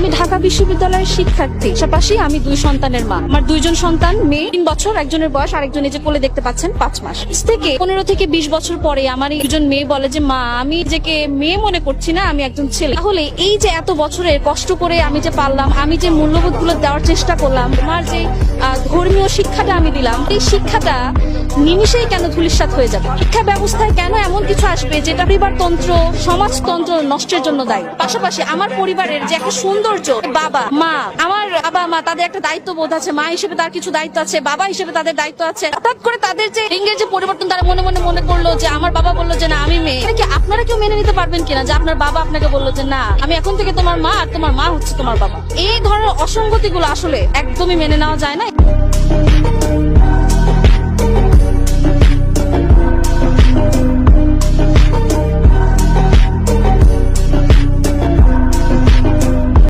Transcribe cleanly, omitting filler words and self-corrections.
আমি ঢাকা বিশ্ববিদ্যালয়ের শিক্ষার্থী, পাশাপাশি আমি 2 সন্তানের মা। আমার 2জন সন্তান, মেয়ে 3 বছর, একজনের বয়স, আরেকজন এই যে কোলে দেখতে পাচ্ছেন 5 মাস। থেকে 15 থেকে 20 বছর পরে আমার এই 2জন মেয়ে বলে যে মা, আমি নিজেকে মেয়ে মনে করছি না, আমি একজন ছেলে। তাহলে এই যে এত বছরের কষ্ট করে আমি যে পারলাম, আমি যে মূল্যবোধ গুলো দেওয়ার চেষ্টা করলাম, আমার যে ধর্মীয় শিক্ষাটা আমি দিলাম, এই শিক্ষাটা নিমিষেই কেন ধূলিসাৎ হয়ে যাবে? শিক্ষা ব্যবস্থায় কেন এমন কিছু আসবে যেটা পরিবারতন্ত্র, সমাজতন্ত্র নষ্টের জন্য দায়ী? পাশাপাশি আমার পরিবারের যে একটা সৌন্দর্য, বাবা মা, আমার বাবা মা তাদের একটা দায়িত্ববোধ আছে, মা হিসেবে তার কিছু দায়িত্ব আছে, বাবা হিসেবে তাদের দায়িত্ব আছে। হঠাৎ করে তাদের যে লিঙ্গের যে পরিবর্তন, তারা মনে করলো যে আমার বাবা বললো যে না আমি মেয়ে। এটা কি আপনারা কেউ মেনে নিতে পারবেন কিনা যে আপনার বাবা আপনাকে বললো যে না আমি এখন থেকে তোমার মা, আর তোমার মা হচ্ছে তোমার বাবা? এই ধরনের অসঙ্গতিগুলো আসলে একদমই মেনে নেওয়া যায় না।